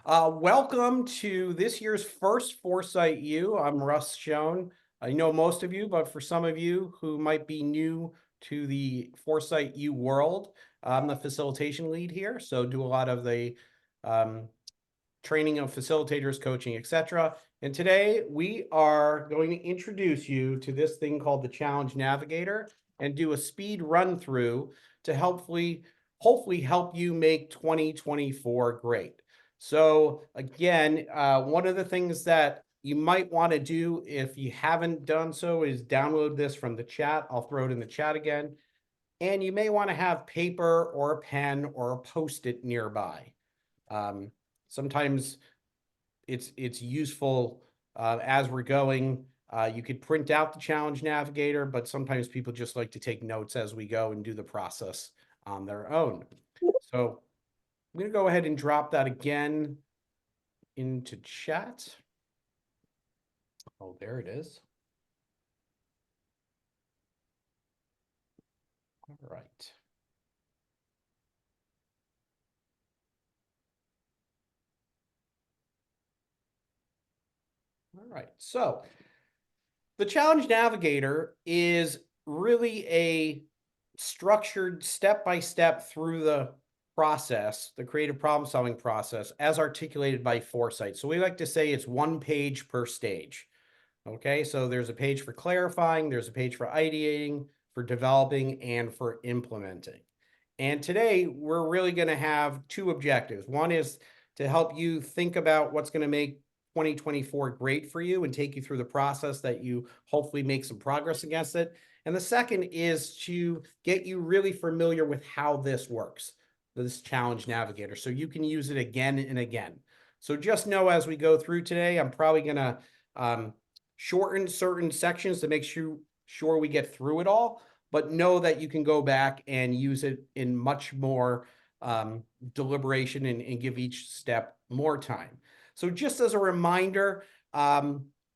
Welcome to this year's first FourSight U. I'm Russ Schoen. I know most of you, but for some of you who might be new to the FourSight U world, I'm the facilitation lead here. So do a lot of the um, training of facilitators, coaching, etc. And today we are going to introduce you to this thing called the Challenge Navigator and do a speed run through to hopefully help you make 2024 great. So again, one of the things that you might want to do if you haven't done so is download this from the chat. I'll throw it in the chat again. And you may want to have paper or a pen or a Post-it nearby. Sometimes it's useful as we're going. You could print out the Challenge Navigator, but sometimes people just like to take notes as we go and do the process on their own. So I'm going to go ahead and drop that again into chat. Oh, there it is. All right. All right. So the Challenge Navigator is really a structured step-by-step through the process, the creative problem-solving process, as articulated by FourSight. So we like to say it's one page per stage. Okay, so there's a page for clarifying, there's a page for ideating, for developing, and for implementing. And today, we're really going to have two objectives. One is to help you think about what's going to make 2024 great for you and take you through the process that you hopefully make some progress against it. And the second is to get you really familiar with how this works, this Challenge Navigator, so you can use it again and again. So just know as we go through today, I'm probably going to shorten certain sections to make sure we get through it all, but know that you can go back and use it in much more deliberation and give each step more time. So just as a reminder,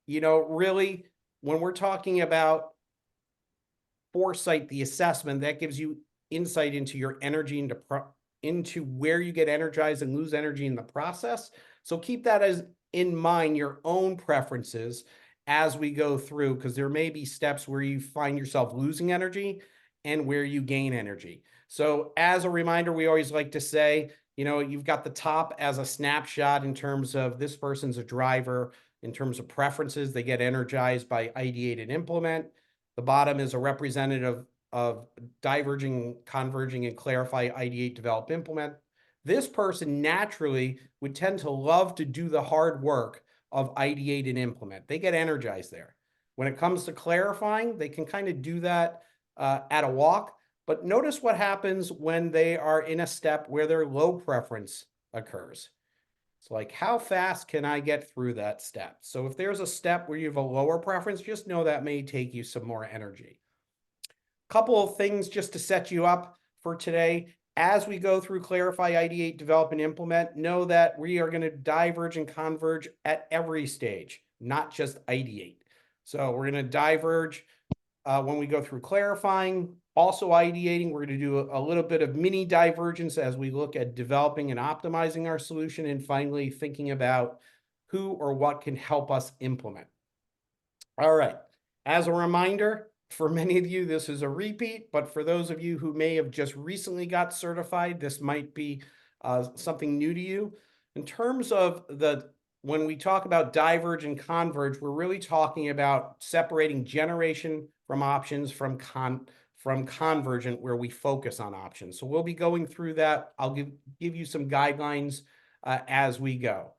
really, when we're talking about FourSight, the assessment, that gives you insight into your energy, into where you get energized and lose energy in the process. So keep that as in mind, your own preferences as we go through, because there may be steps where you find yourself losing energy and where you gain energy. So as a reminder, we always like to say, you've got the top as a snapshot in terms of this person's a driver, in terms of preferences, they get energized by ideate and implement. The bottom is a representative of diverging, converging, and clarify, ideate, develop, implement. This person naturally would tend to love to do the hard work of ideate and implement. They get energized there. When it comes to clarifying, they can kind of do that at a walk, but notice what happens when they are in a step where their low preference occurs. It's like, how fast can I get through that step? So if there's a step where you have a lower preference, just know that may take you some more energy. Couple of things just to set you up for today. As we go through clarify, ideate, develop, and implement, know that we are going to diverge and converge at every stage, not just ideate. So we're going to diverge when we go through clarifying, also ideating. We're going to do a little bit of mini divergence as we look at developing and optimizing our solution, and finally thinking about who or what can help us implement. All right. As a reminder, for many of you, this is a repeat, but for those of you who may have just recently got certified, this might be something new to you. In terms of when we talk about diverge and converge, we're really talking about separating generation from options from convergent, where we focus on options. So we'll be going through that. I'll give you some guidelines as we go.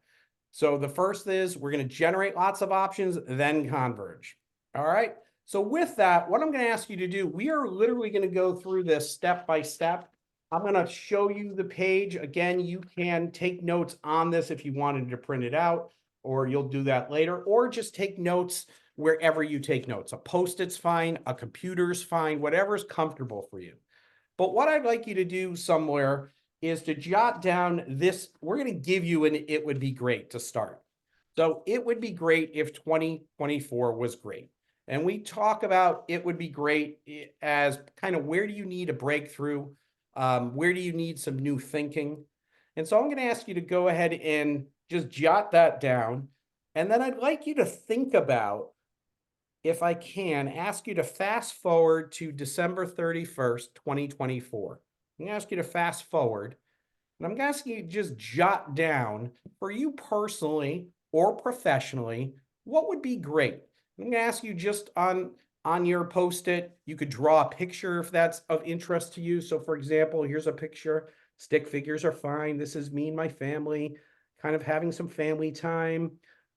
So the first is we're going to generate lots of options, then converge. All right. So with that, what I'm going to ask you to do, we are literally going to go through this step by step. I'm going to show you the page. Again, you can take notes on this if you wanted to print it out, or you'll do that later, or just take notes wherever you take notes. A Post-it's fine, a computer's fine, whatever's comfortable for you. But what I'd like you to do somewhere is to jot down this. We're going to give you an it would be great to start. So it would be great if 2024 was great. And we talk about it would be great as kind of where do you need a breakthrough? Where do you need some new thinking? And so I'm going to ask you to go ahead and just jot that down. And then I'd like you to think about, if I can, ask you to fast forward to December 31st, 2024. I'm going to ask you to fast forward. And I'm going to ask you to just jot down, for you personally or professionally, what would be great. I'm going to ask you just on your post-it, you could draw a picture if that's of interest to you. So for example, here's a picture. Stick figures are fine. This is me and my family, kind of having some family time.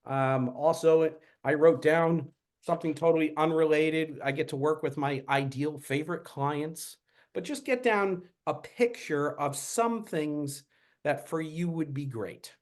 Also, I wrote down something totally unrelated. I get to work with my ideal favorite clients, but just get down a picture of some things that for you would be great.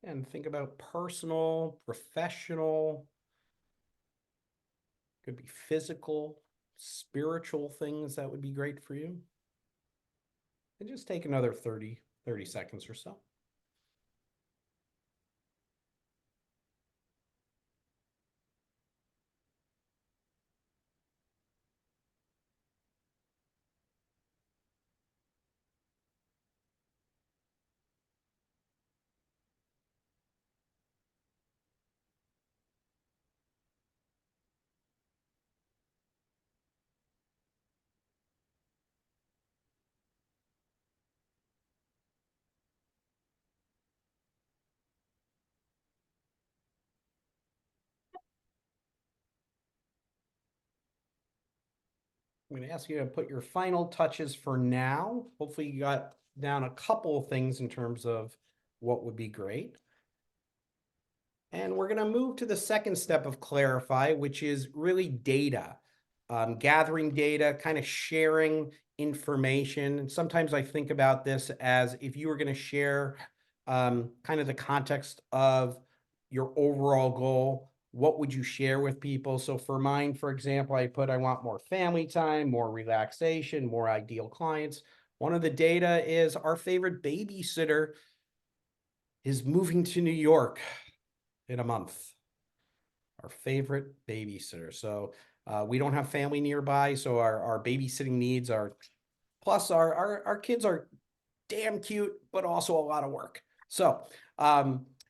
And think about personal, professional, could be physical, spiritual things that would be great for you. And just take another 30 seconds or so. I'm going to ask you to put your final touches for now. Hopefully you got down a couple of things in terms of what would be great. And we're going to move to the second step of clarify, which is really data, gathering data, kind of sharing information. And sometimes I think about this as if you were going to share kind of the context of your overall goal, what would you share with people? So for mine, for example, I want more family time, more relaxation, more ideal clients. One of the data is our favorite babysitter is moving to New York in a month. Our favorite babysitter. So we don't have family nearby, so our babysitting needs are, plus our kids are damn cute, but also a lot of work. So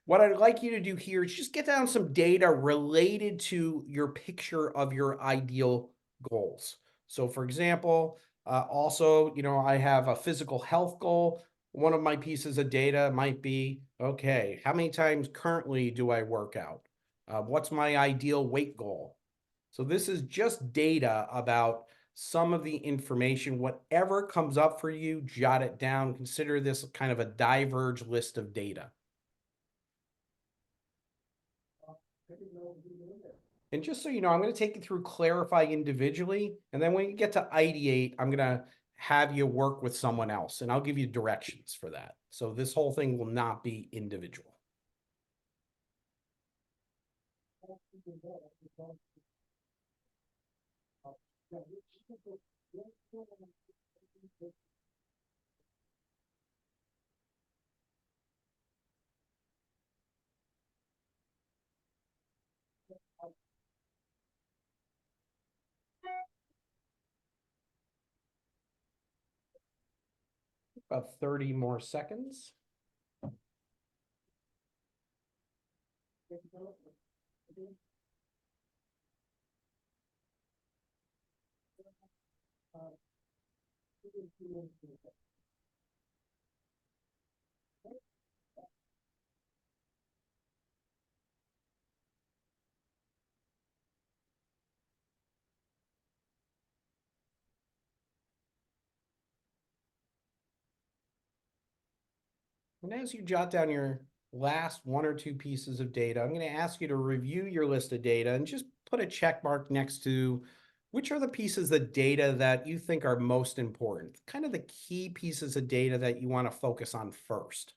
what I'd like you to do here is just get down some data related to your picture of your ideal goals. So for example, also, I have a physical health goal. One of my pieces of data might be, okay, how many times currently do I work out? What's my ideal weight goal? So this is just data about some of the information. Whatever comes up for you, jot it down. Consider this kind of a diverge list of data. And just so you know, I'm going to take you through clarify individually. And then when you get to ideate, I'm going to have you work with someone else. And I'll give you directions for that. So this whole thing will not be individual. About 30 more seconds. And as you jot down your last one or two pieces of data, I'm going to ask you to review your list of data and just put a check mark next to which are the pieces of data that you think are most important, kind of the key pieces of data that you want to focus on first.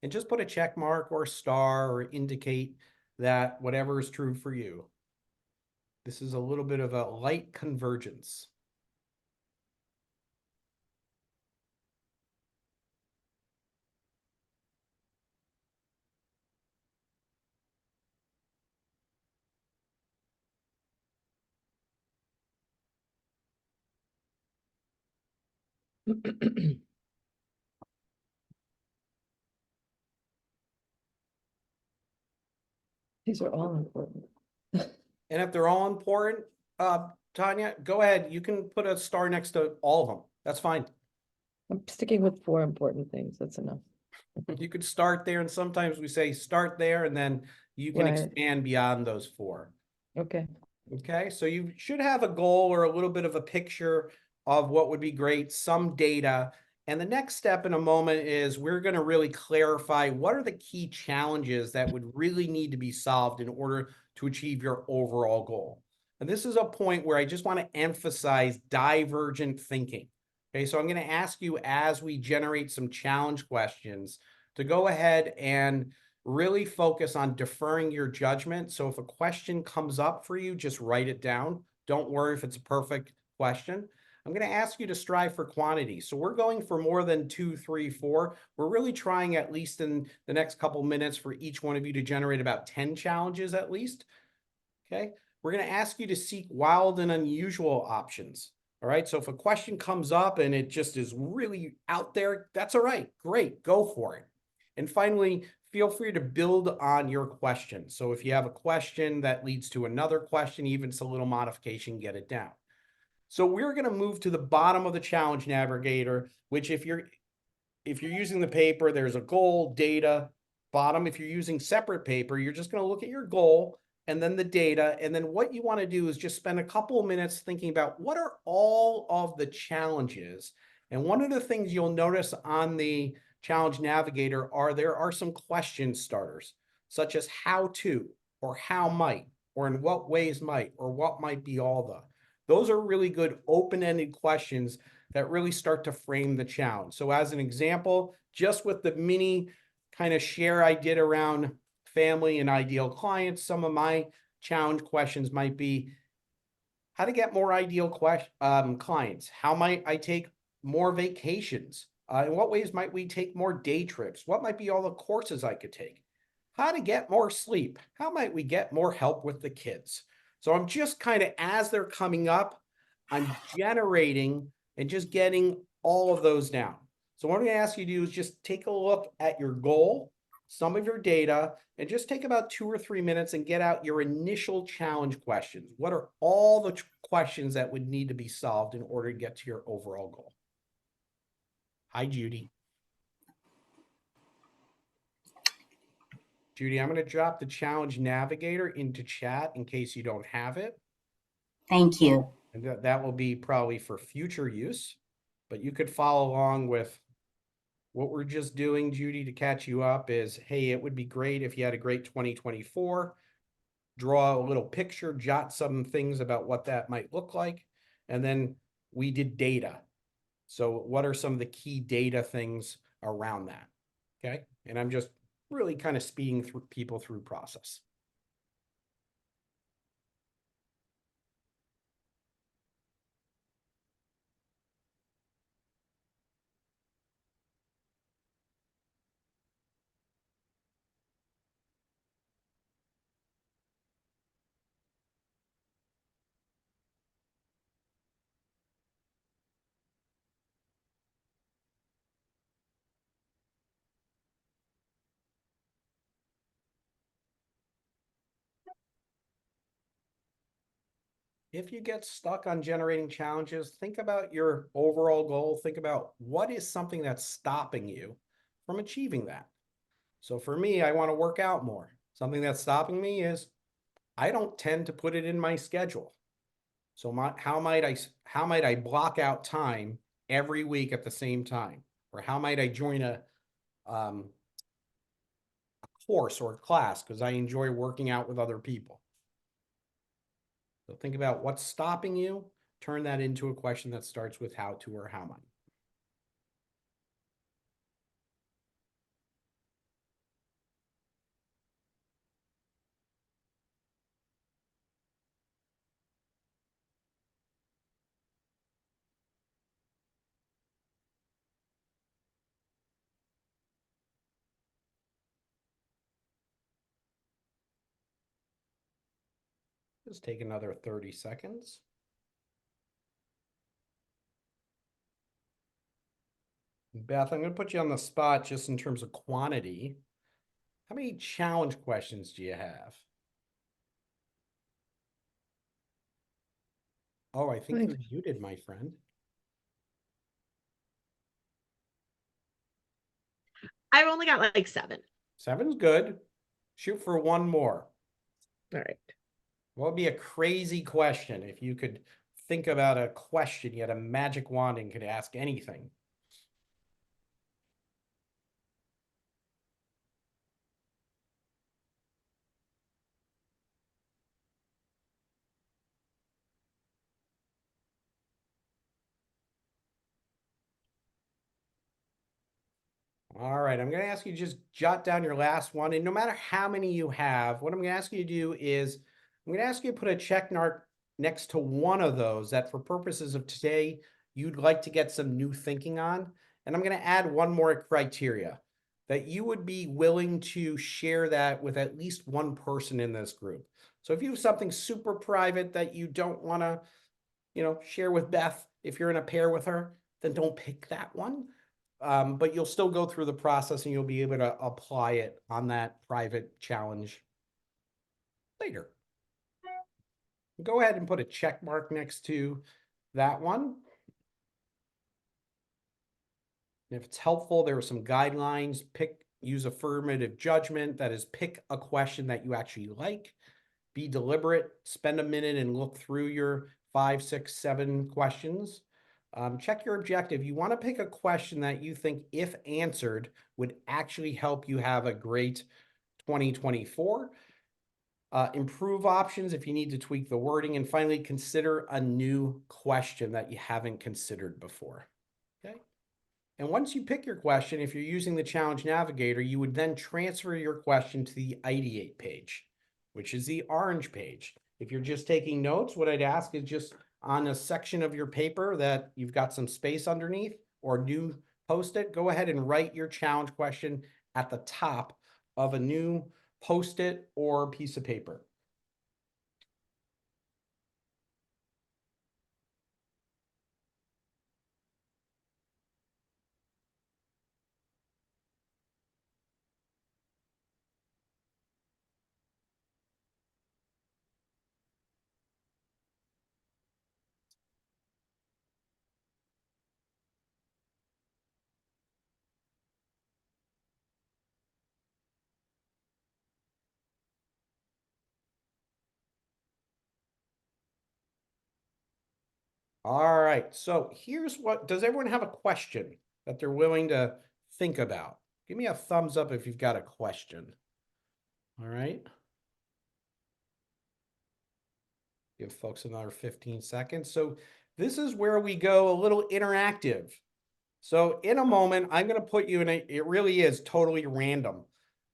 And just put a check mark or a star or indicate that whatever is true for you. This is a little bit of a light convergence. These are all important. And if they're all important, Tanya, go ahead. You can put a star next to all of them. That's fine. I'm sticking with 4 important things. That's enough. You could start there, and sometimes we say start there, and then you can Right. expand beyond those 4. Okay. Okay, so you should have a goal or a little bit of a picture of what would be great, some data. And the next step in a moment is we're going to really clarify what are the key challenges that would really need to be solved in order to achieve your overall goal. And this is a point where I just want to emphasize divergent thinking. Okay, so I'm going to ask you as we generate some challenge questions to go ahead and really focus on deferring your judgment. So if a question comes up for you, just write it down. Don't worry if it's a perfect question. I'm going to ask you to strive for quantity. So we're going for more than 2, 3, 4. We're really trying, at least in the next couple minutes, for each one of you to generate about 10 challenges at least. Okay. We're going to ask you to seek wild and unusual options. All right. So if a question comes up and it just is really out there, that's all right. Great. Go for it. And finally, feel free to build on your question. So if you have a question that leads to another question, even if it's a little modification, get it down. So we're going to move to the bottom of the challenge navigator, which if you're using the paper, there's a goal, data, bottom. If you're using separate paper, you're just going to look at your goal and then the data. And then what you want to do is just spend a couple of minutes thinking about what are all of the challenges. And one of the things you'll notice on the challenge navigator there are some question starters, such as how to, or how might, or in what ways might, or what might be all the. Those are really good open-ended questions that really start to frame the challenge. So as an example, just with the mini kind of share I did around family and ideal clients, some of my challenge questions might be how to get more ideal clients. How might I take more vacations? In what ways might we take more day trips? What might be all the courses I could take? How to get more sleep? How might we get more help with the kids? So I'm just kind of, as they're coming up, I'm generating and just getting all of those down. So what I'm going to ask you to do is just take a look at your goal, some of your data, and just take about 2 or 3 minutes and get out your initial challenge questions. What are all the questions that would need to be solved in order to get to your overall goal? Hi, Judy. Judy, I'm going to drop the challenge navigator into chat in case you don't have it. Thank you. And that will be probably for future use, but you could follow along with what we're just doing, Judy, to catch you up is, hey, it would be great if you had a great 2024. Draw a little picture, jot some things about what that might look like. And then we did data. So what are some of the key data things around that? Okay. And I'm just really kind of speeding through people through process. If you get stuck on generating challenges, think about your overall goal. Think about what is something that's stopping you from achieving that. So for me, I want to work out more. Something that's stopping me is I don't tend to put it in my schedule. So how might I block out time every week at the same time? Or how might I join course or class because I enjoy working out with other people. So think about what's stopping you. Turn that into a question that starts with how to or how many. Just take another 30 seconds. Beth, I'm going to put you on the spot just in terms of quantity. How many challenge questions do you have? Oh, I think you're muted, my friend. I've only got like 7. 7's good. Shoot for one more. All right. What would be a crazy question if you could think about a question, you had a magic wand and could ask anything? All right, I'm going to ask you to just jot down your last one. And no matter how many you have, what I'm going to ask you to do is I'm going to ask you to put a check mark next to one of those that for purposes of today, you'd like to get some new thinking on. And I'm going to add one more criteria that you would be willing to share that with at least one person in this group. So if you have something super private that you don't want to, share with Beth, if you're in a pair with her, then don't pick that one. But you'll still go through the process and you'll be able to apply it on that private challenge later. Go ahead and put a check mark next to that one. And if it's helpful, there are some guidelines. Use affirmative judgment. That is, pick a question that you actually like. Be deliberate. Spend a minute and look through your 5, 6, 7 questions. Check your objective. You want to pick a question that you think, if answered, would actually help you have a great 2024. Improve options if you need to tweak the wording. And finally, consider a new question that you haven't considered before. Okay. And once you pick your question, if you're using the Challenge Navigator, you would then transfer your question to the Ideate page, which is the orange page. If you're just taking notes, what I'd ask is just on a section of your paper that you've got some space underneath or new Post-it, go ahead and write your challenge question at the top of a new Post-it or piece of paper. All right, so here's what, does everyone have a question that they're willing to think about? Give me a thumbs up if you've got a question. All right. Give folks another 15 seconds. So this is where we go a little interactive. So in a moment, I'm going to put you in it really is totally random.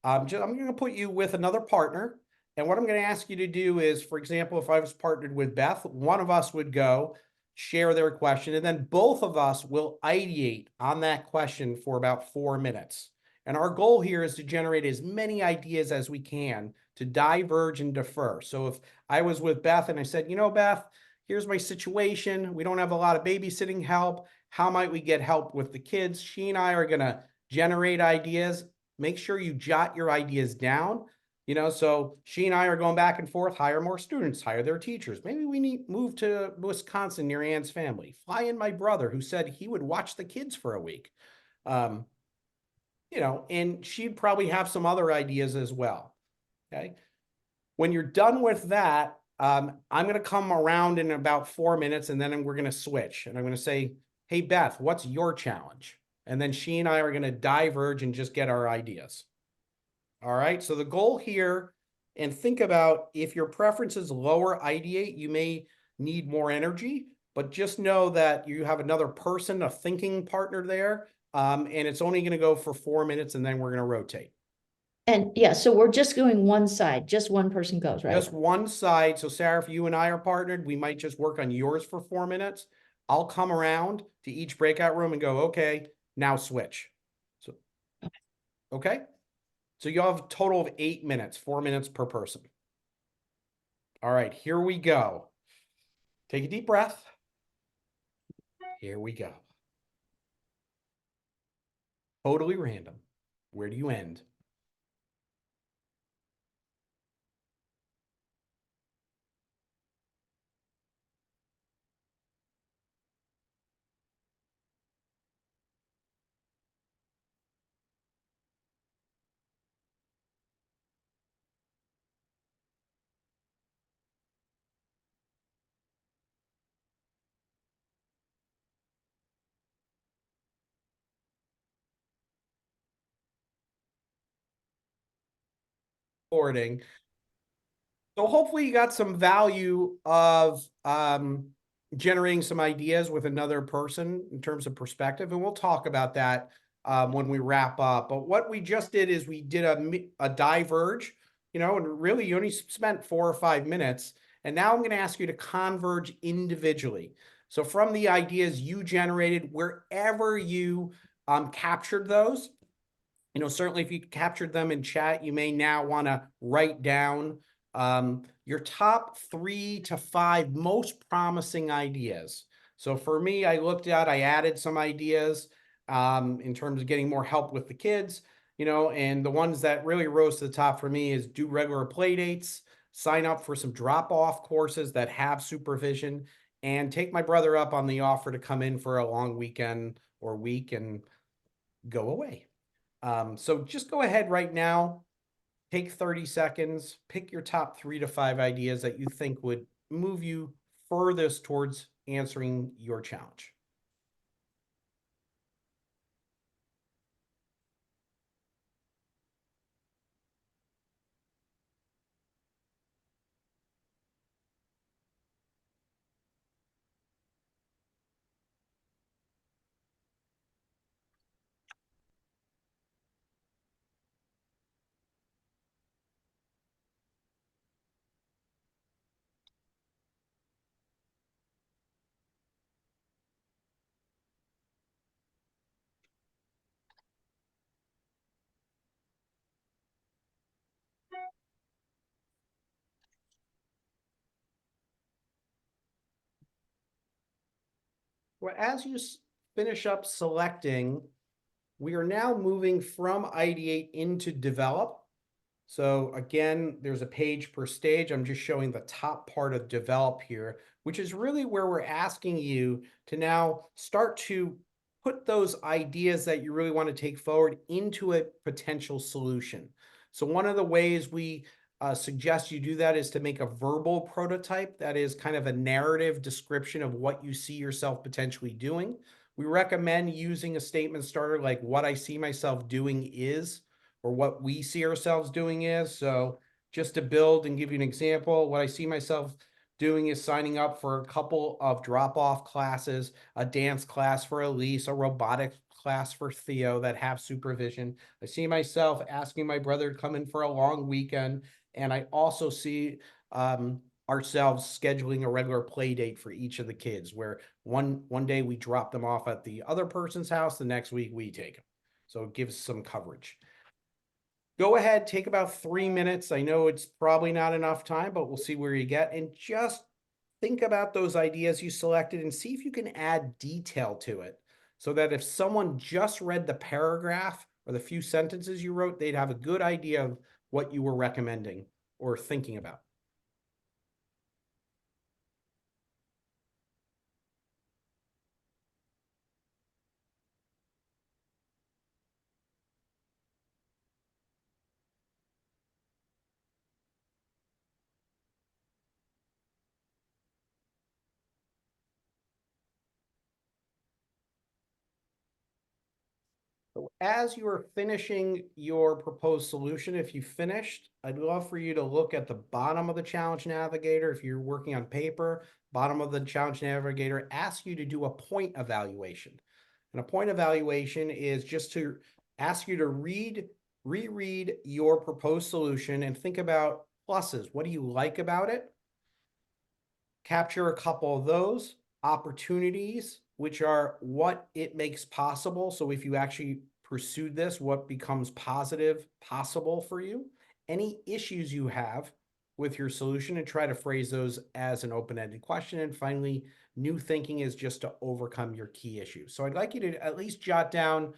I'm going to put you with another partner. And what I'm going to ask you to do is, for example, if I was partnered with Beth, one of us would go share their question, and then both of us will ideate on that question for about 4 minutes. And our goal here is to generate as many ideas as we can to diverge and defer. So if I was with Beth and I said, Beth, here's my situation. We don't have a lot of babysitting help. How might we get help with the kids? She and I are going to generate ideas. Make sure you jot your ideas down. So she and I are going back and forth, hire more students, hire their teachers. Maybe we need move to Wisconsin near Ann's family, fly in my brother who said he would watch the kids for a week. And she'd probably have some other ideas as well. Okay. When you're done with that, I'm going to come around in about 4 minutes and then we're going to switch. And I'm going to say, hey, Beth, what's your challenge? And then she and I are going to diverge and just get our ideas. All right, so the goal here, and think about if your preference is lower ideate, you may need more energy, but just know that you have another person, a thinking partner there, and it's only going to go for 4 minutes, and then we're going to rotate. And yeah, so we're just going one side, just one person goes, right? Just one side. So Sarah, if you and I are partnered, we might just work on yours for 4 minutes. I'll come around to each breakout room and go, okay, now switch. So, okay. So you'll have a total of 8 minutes, 4 minutes per person. All right, here we go. Take a deep breath. Here we go. Totally random. Where do you end? Recording. So hopefully you got some value of generating some ideas with another person in terms of perspective, and we'll talk about that when we wrap up. But what we just did is we did a diverge, and really you only spent 4 or 5 minutes, and now I'm going to ask you to converge individually. So from the ideas you generated, wherever you captured those, certainly if you captured them in chat, you may now want to write down your top 3 to 5 most promising ideas. So for me, I added some ideas in terms of getting more help with the kids, and the ones that really rose to the top for me is do regular play dates, sign up for some drop-off courses that have supervision, and take my brother up on the offer to come in for a long weekend or week and go away. So just go ahead right now, take 30 seconds, pick your top 3 to 5 ideas that you think would move you furthest towards answering your challenge. Well, as you finish up selecting, we are now moving from ideate into develop. So again, there's a page per stage. I'm just showing the top part of develop here, which is really where we're asking you to now start to put those ideas that you really want to take forward into a potential solution. So one of the ways we suggest you do that is to make a verbal prototype that is kind of a narrative description of what you see yourself potentially doing. We recommend using a statement starter like what I see myself doing is, or what we see ourselves doing is. So just to build and give you an example, what I see myself doing is signing up for a couple of drop-off classes, a dance class for Elise, a robotics class for Theo that have supervision. I see myself asking my brother to come in for a long weekend. And I also see ourselves scheduling a regular play date for each of the kids, where one day we drop them off at the other person's house, the next week we take them. So it gives some coverage. Go ahead, take about 3 minutes. I know it's probably not enough time, but we'll see where you get. And just think about those ideas you selected and see if you can add detail to it, so that if someone just read the paragraph or the few sentences you wrote, they'd have a good idea of what you were recommending or thinking about. as you are finishing your proposed solution, if you finished, I'd love for you to look at the bottom of the challenge navigator. If you're working on paper, bottom of the challenge navigator asks you to do a point evaluation. And a point evaluation is just to ask you to reread your proposed solution and think about pluses. What do you like about it? Capture a couple of those opportunities, which are what it makes possible. So if you actually pursued this, what becomes positive possible for you? Any issues you have with your solution, and try to phrase those as an open-ended question. And finally, new thinking is just to overcome your key issues. So I'd like you to at least jot down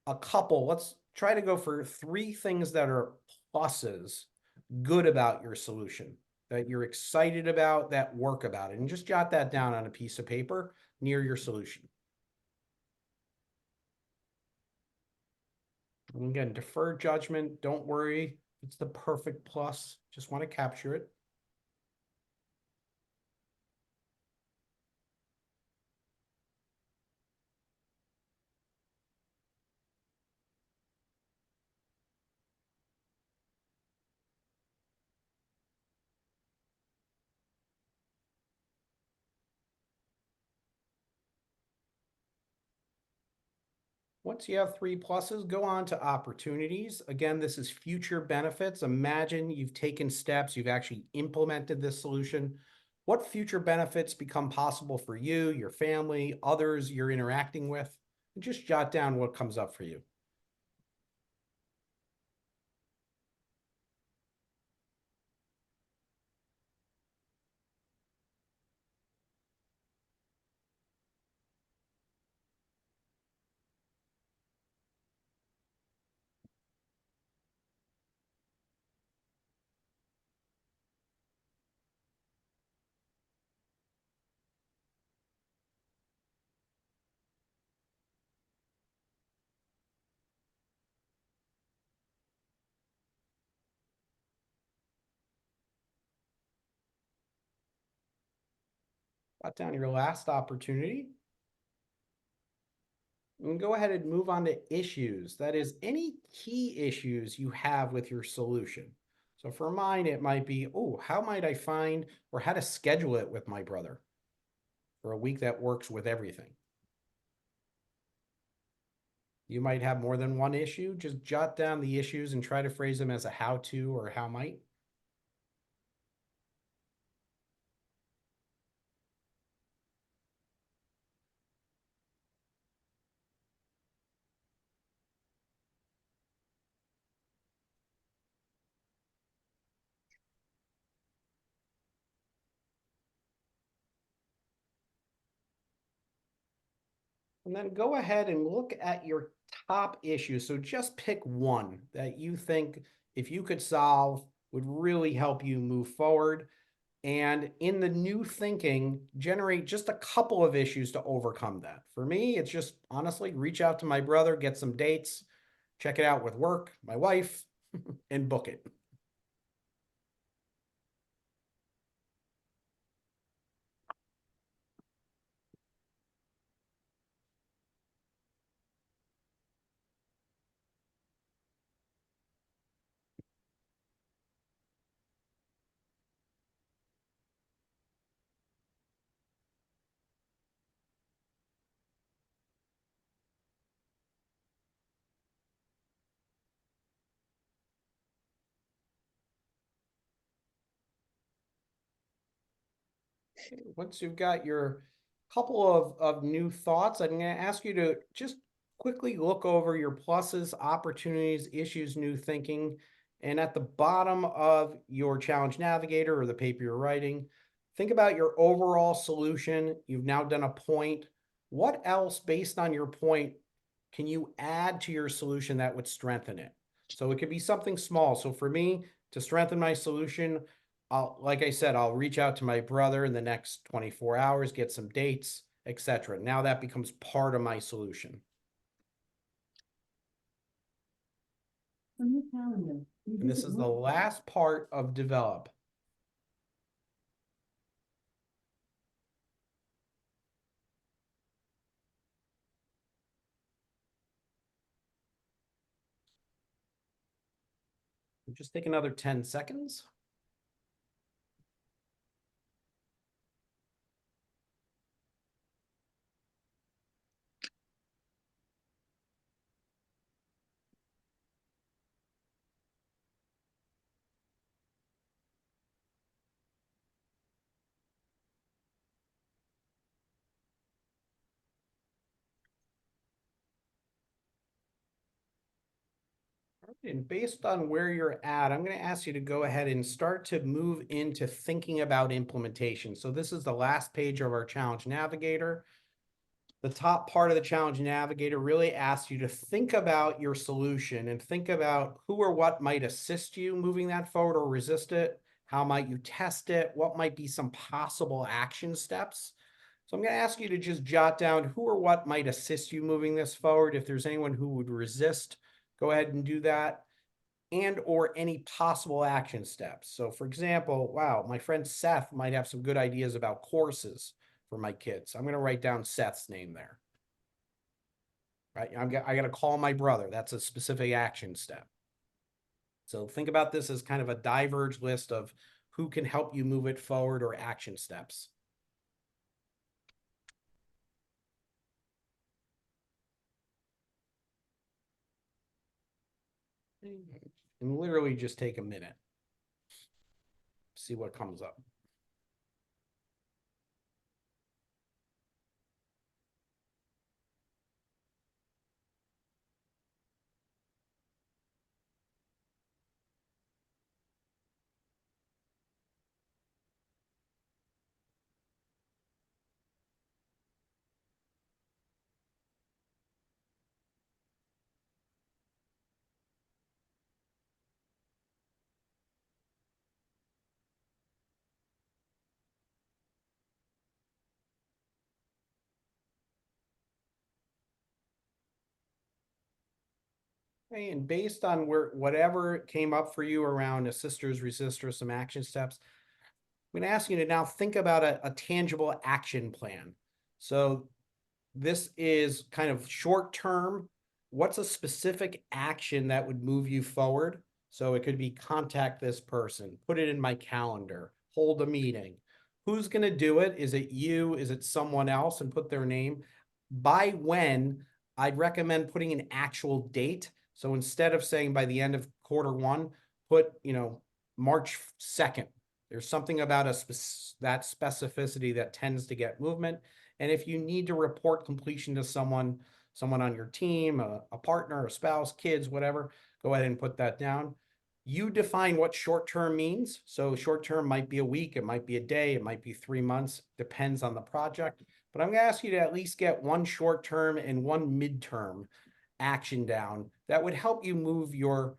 a couple. Let's try to go for 3 things that are pluses, good about your solution, that you're excited about, that work about it. And just jot that down on a piece of paper near your solution. And again, defer judgment. Don't worry. It's the perfect plus. Just want to capture it. Once you have 3 pluses, go on to opportunities. Again, this is future benefits. Imagine you've taken steps, you've actually implemented this solution. What future benefits become possible for you, your family, others you're interacting with? And just jot down what comes up for you. Jot down your last opportunity. And go ahead and move on to issues. That is, any key issues you have with your solution. So for mine, it might be, oh, how might I find or how to schedule it with my brother for a week that works with everything. You might have more than one issue. Just jot down the issues and try to phrase them as a how to or how might. And then go ahead and look at your top issues. So just pick one that you think if you could solve would really help you move forward. And in the new thinking, generate just a couple of issues to overcome that. For me, it's just honestly reach out to my brother, get some dates, check it out with work, my wife, and book it. Once you've got your couple of new thoughts, I'm going to ask you to just quickly look over your pluses, opportunities, issues, new thinking. And at the bottom of your challenge navigator or the paper you're writing, think about your overall solution. You've now done a point. What else, based on your point, can you add to your solution that would strengthen it? So it could be something small. So for me, to strengthen my solution, like I said, I'll reach out to my brother in the next 24 hours, get some dates, etc. Now that becomes part of my solution. And this is the last part of develop. Just take another 10 seconds. And based on where you're at, I'm going to ask you to go ahead and start to move into thinking about implementation. So this is the last page of our Challenge Navigator. The top part of the Challenge Navigator really asks you to think about your solution and think about who or what might assist you moving that forward or resist it. How might you test it? What might be some possible action steps? So I'm going to ask you to just jot down who or what might assist you moving this forward. If there's anyone who would resist, go ahead and do that, and or any possible action steps. So for example, wow, my friend Seth might have some good ideas about courses for my kids. I'm going to write down Seth's name there. Right? I got to call my brother. That's a specific action step. So think about this as kind of a diverge list of who can help you move it forward or action steps. And literally just take a minute. See what comes up. Okay, and based on whatever came up for you around assisters, resistors, some action steps, I'm going to ask you to now think about a tangible action plan. So this is kind of short term. What's a specific action that would move you forward? So it could be contact this person, put it in my calendar, hold a meeting. Who's going to do it? Is it you? Is it someone else? And put their name. By when, I'd recommend putting an actual date. So instead of saying by the end of quarter 1, put, March 2nd. There's something about that specificity that tends to get movement. And if you need to report completion to someone on your team, a partner, a spouse, kids, whatever, go ahead and put that down. You define what short-term means. So short-term might be a week, it might be a day, it might be 3 months, depends on the project. But I'm going to ask you to at least get one short-term and one midterm action down that would help you move your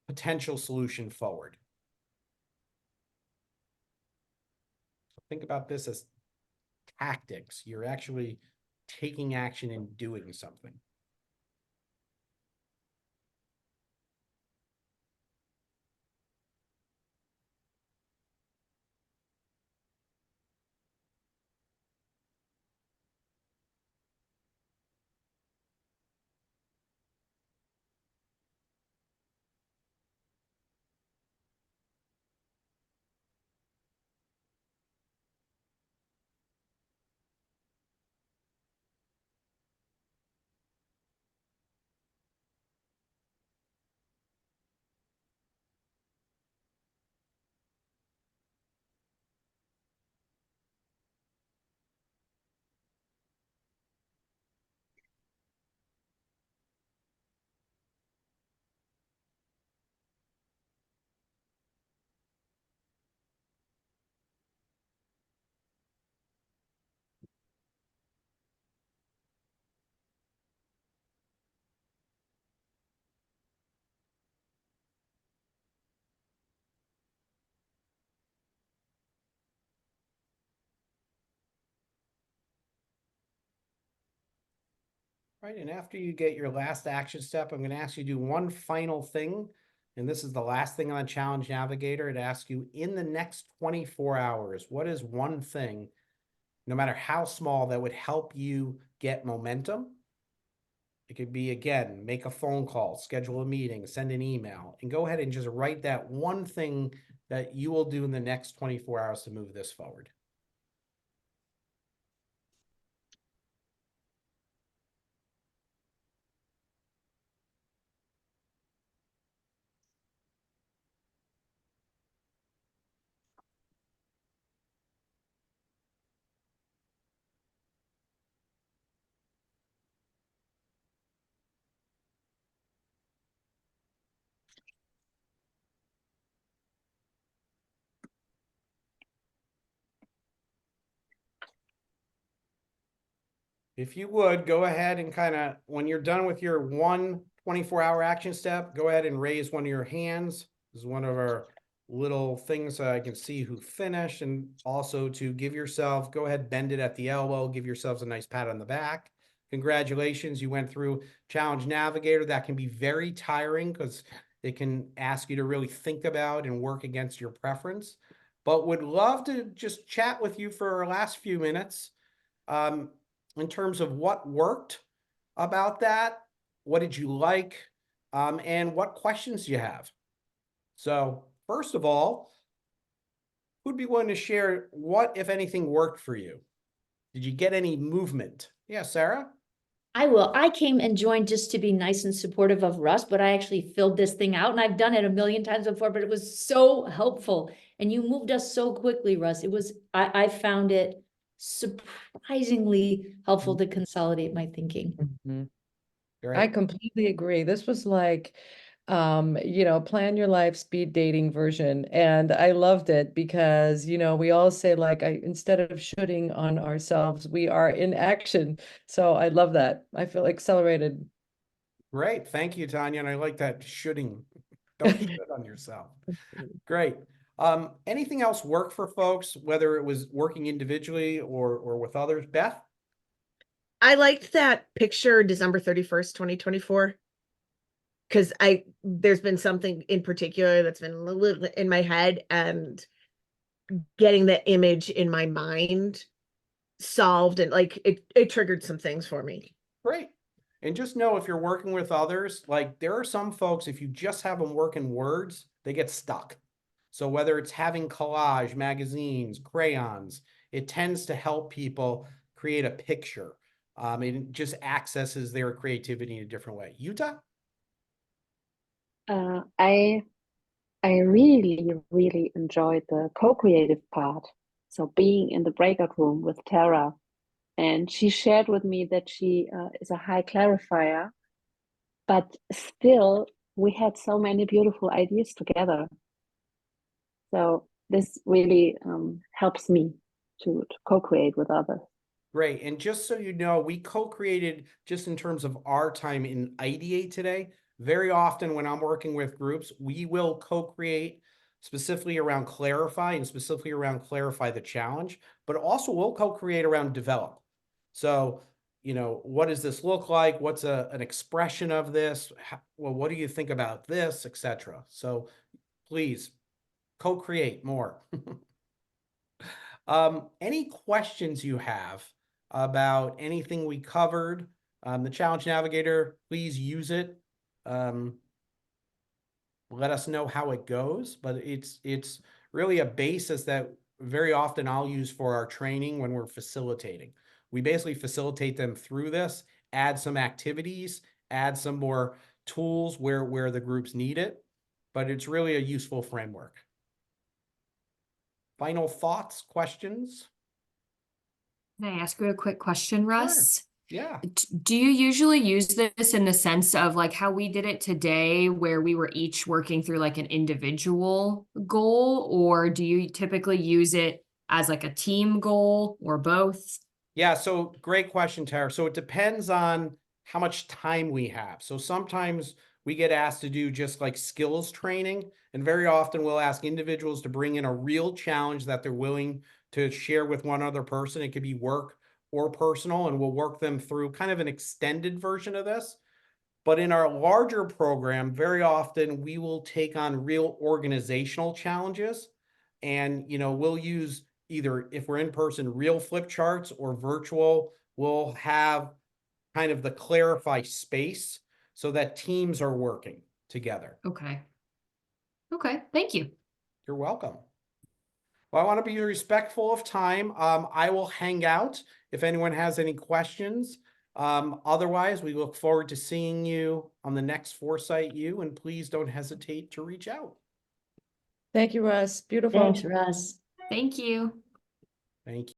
potential solution forward. Think about this as tactics. You're actually taking action and doing something. Right, and after you get your last action step, I'm going to ask you to do one final thing. And this is the last thing on Challenge Navigator. It asks you in the next 24 hours, what is one thing, no matter how small, that would help you get momentum It could be, again, make a phone call, schedule a meeting, send an email, and go ahead and just write that one thing that you will do in the next 24 hours to move this forward. If you would, go ahead and kind of, when you're done with your 24-hour action step, go ahead and raise one of your hands. This is one of our little things so I can see who finished, and also to give yourself, go ahead, bend it at the elbow, give yourselves a nice pat on the back. Congratulations, you went through Challenge Navigator. That can be very tiring because it can ask you to really think about and work against your preference, but would love to just chat with you for our last few minutes. In terms of what worked about that, what did you like, and what questions do you have? So first of all, who'd be willing to share what, if anything, worked for you? Did you get any movement? Yeah, Sarah? I will. I came and joined just to be nice and supportive of Russ, but I actually filled this thing out, and I've done it a million times before, but it was so helpful. And you moved us so quickly, Russ. I found it surprisingly helpful to consolidate my thinking. Mhm. Great. I completely agree. This was like, plan your life speed dating version. And I loved it because, we all say like, instead of shooting on ourselves, we are in action. So I love that. I feel accelerated. Great. Thank you, Tanya. And I like that shooting. Don't shoot on yourself. Great. Anything else work for folks, whether it was working individually or with others? Beth? I liked that picture December 31st, 2024. Because there's been something in particular that's been a little in my head, and getting the image in my mind solved, and like it triggered some things for me. Great. And just know, if you're working with others, like there are some folks, if you just have them work in words, they get stuck. So whether it's having collage, magazines, crayons, it tends to help people create a picture. It just accesses their creativity in a different way. Utah? Uh, I I really enjoyed the co-creative part. So being in the breakout room with Tara, and she shared with me that she is a high clarifier, but still we had so many beautiful ideas together. So this really helps me to co-create with others. Great. And just so you know, we co-created just in terms of our time in Ideate today. Very often when I'm working with groups, we will co-create specifically around clarify and specifically around clarify the challenge, but also we'll co-create around develop. So, what does this look like? What's an expression of this? Well, what do you think about this, etc. So please co-create more. Any questions you have about anything we covered? The Challenge Navigator, please use it. Let us know how it goes, but it's really a basis that very often I'll use for our training when we're facilitating. We basically facilitate them through this, add some activities, add some more tools where the groups need it, but it's really a useful framework. Final thoughts, questions? Can I ask you a quick question, Russ? Yeah. Do you usually use this in the sense of like how we did it today, where we were each working through like an individual goal, or do you typically use it as like a team goal or both? Yeah, so great question, Tara. So it depends on how much time we have. So sometimes we get asked to do just like skills training, and very often we'll ask individuals to bring in a real challenge that they're willing to share with one other person. It could be work or personal, and we'll work them through kind of an extended version of this. But in our larger program, very often we will take on real organizational challenges, and we'll use either, if we're in person, real flip charts, or virtual. We'll have kind of the clarify space so that teams are working together. Okay. Okay, thank you. You're welcome. Well, I want to be respectful of time. I will hang out if anyone has any questions. Otherwise, we look forward to seeing you on the next FourSight U, and please don't hesitate to reach out. Thank you, Russ. Beautiful. Thanks, Russ. Thank you. Thank you.